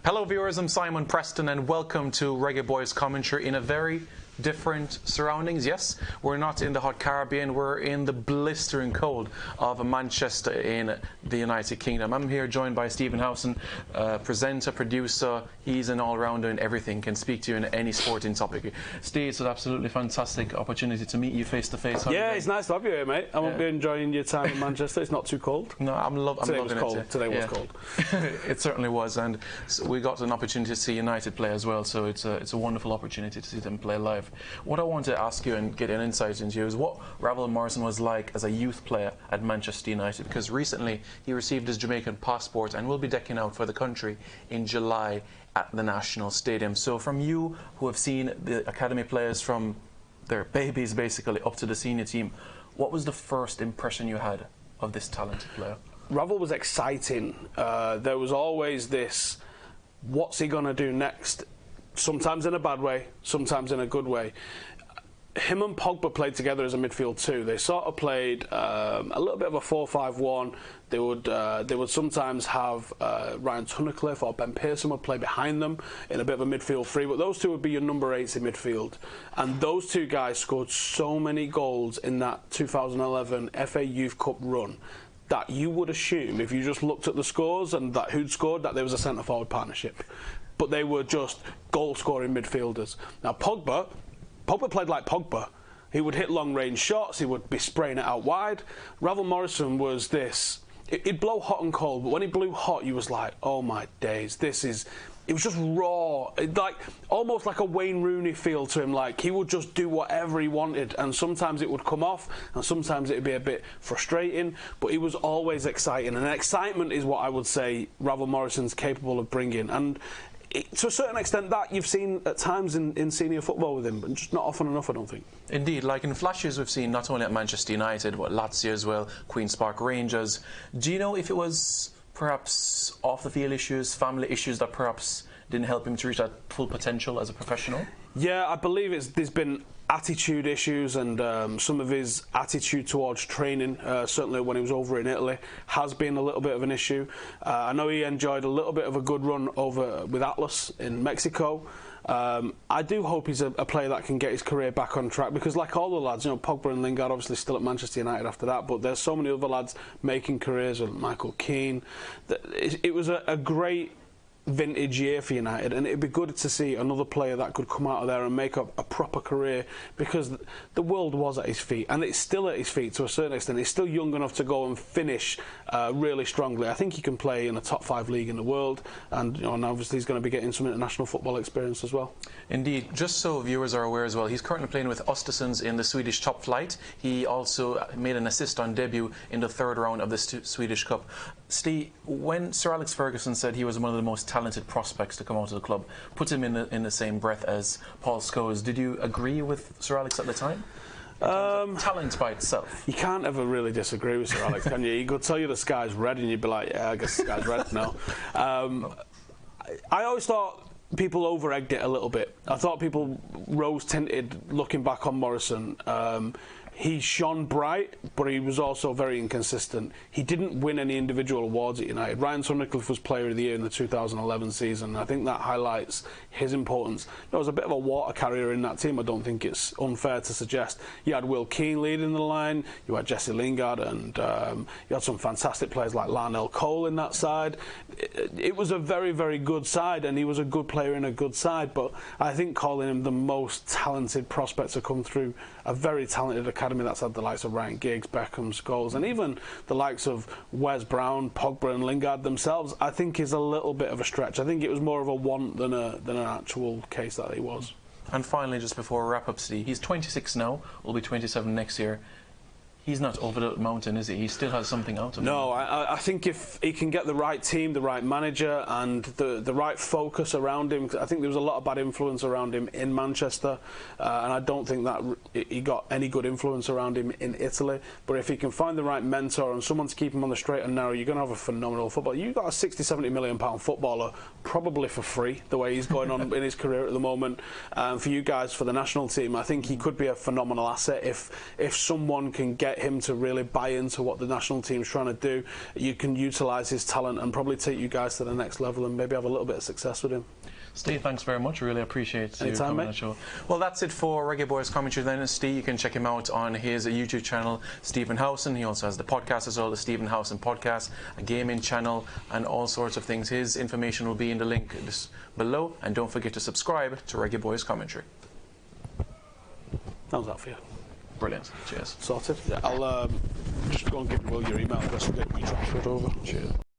Hello viewers, I'm Simon Preston and welcome to Reggae Boys commentary in a very different surroundings. Yes, we're not in the hot Caribbean, we're in the blistering cold of Manchester in the United Kingdom. I'm here joined by Stephen Howson, presenter, producer. He's an all-rounder in everything, can speak to you in any sporting topic. Steve, it's an absolutely fantastic opportunity to meet you face to face. Yeah, it's nice to have you here, mate. I won't be enjoying your time in Manchester. It's not too cold. No, I'm loving it. Today was cold. It certainly was, and we got an opportunity to see United play as well, so it's a wonderful opportunity to see them play live. What I want to ask you and get an insight into is what Ravel Morrison was like as a youth player at Manchester United, because recently he received his Jamaican passport and will be decking out for the country in July at the National Stadium. So from you, who have seen the academy players from their babies basically up to the senior team, what was the first impression you had of this talented player? Ravel was exciting. There was always this, what's he going to do next? Sometimes in a bad way, sometimes in a good way. Him and Pogba played together as a midfield too. They sort of played a little bit of a 4-5-1. They would sometimes have Ryan Tunnicliffe or Ben Pearson would play behind them in a bit of a midfield three, but those two would be your number 8s in midfield. And those two guys scored so many goals in that 2011 FA Youth Cup run that you would assume, if you just looked at the scores and that who'd scored, that there was a centre-forward partnership. But they were just goal-scoring midfielders. Now, Pogba played like Pogba. He would hit long-range shots, he would be spraying it out wide. Ravel Morrison was this... He'd blow hot and cold, but when he blew hot, you was like, oh my days, it was just raw, almost like a Wayne Rooney feel to him. Like he would just do whatever he wanted, and sometimes it would come off, and sometimes it would be a bit frustrating. But he was always exciting, and excitement is what I would say Ravel Morrison's capable of bringing. And to a certain extent, that you've seen at times in senior football with him, but just not often enough, I don't think. Indeed, like in flashes we've seen not only at Manchester United, but Lazio as well, Queen's Park Rangers. Do you know if it was perhaps off-the-field issues, family issues that perhaps didn't help him to reach that full potential as a professional? Yeah, I believe there's been attitude issues, and some of his attitude towards training, certainly when he was over in Italy, has been a little bit of an issue. I know he enjoyed a little bit of a good run over with Atlas in Mexico. I do hope he's a player that can get his career back on track, because like all the lads, Pogba and Lingard obviously still at Manchester United after that, but there's so many other lads making careers, with Michael Keane. It was a great vintage year for United, and it'd be good to see another player that could come out of there and make a proper career, because the world was at his feet, and it's still at his feet to a certain extent. He's still young enough to go and finish really strongly. I think he can play in a top 5 league in the world, and and obviously he's going to be getting some international football experience as well. Indeed. Just so viewers are aware as well, he's currently playing with Östersunds in the Swedish top flight. He also made an assist on debut in the 3rd round of the Swedish Cup. Steve, when Sir Alex Ferguson said he was one of the most talented prospects to come out of the club, put him in the same breath as Paul Scholes, did you agree with Sir Alex at the time? Talent by itself. You can't ever really disagree with Sir Alex, can you? He could tell you the sky's red and you'd be like, yeah, I guess the sky's red now. I always thought people over-egged it a little bit. I thought people rose-tinted looking back on Morrison. He shone bright, but he was also very inconsistent. He didn't win any individual awards at United. Ryan Tunnicliffe was Player of the Year in the 2011 season. I think that highlights his importance. There was a bit of a water carrier in that team. I don't think it's unfair to suggest. You had Will Keane leading the line, you had Jesse Lingard, and you had some fantastic players like Larnell Cole in that side. It was a very, very good side, and he was a good player in a good side, but I think calling him the most talented prospect to come through a very talented academy that's had the likes of Ryan Giggs, Beckham, Scholes, and even the likes of Wes Brown, Pogba and Lingard themselves, I think is a little bit of a stretch. I think it was more of a want than an actual case that he was. And finally, just before we wrap up, Steve, he's 26 now, will be 27 next year. He's not over the mountain, is he? He still has something out of him. No, I think if he can get the right team, the right manager, and the right focus around him, I think there was a lot of bad influence around him in Manchester, and I don't think that he got any good influence around him in Italy. But if he can find the right mentor and someone to keep him on the straight and narrow, you're going to have a phenomenal football. You've got a £60-70 million footballer probably for free, the way he's going on in his career at the moment. For you guys, for the national team, I think he could be a phenomenal asset if someone can get get him to really buy into what the national team's trying to do, you can utilise his talent and probably take you guys to the next level and maybe have a little bit of success with him. Steve, thanks very much. Really appreciate you coming on the show. Well, that's it for Reggae Boys Commentary Dynasty. You can check him out on his YouTube channel, Stephen Howson. He also has the podcast as well, the Stephen Howson Podcast, a gaming channel, and all sorts of things. His information will be in the link below. And don't forget to subscribe to Reggae Boys Commentary. How's that for you? Brilliant. Cheers. Sorted. Yeah, I'll just go and give Will your email address and get you transferred over. Cheers.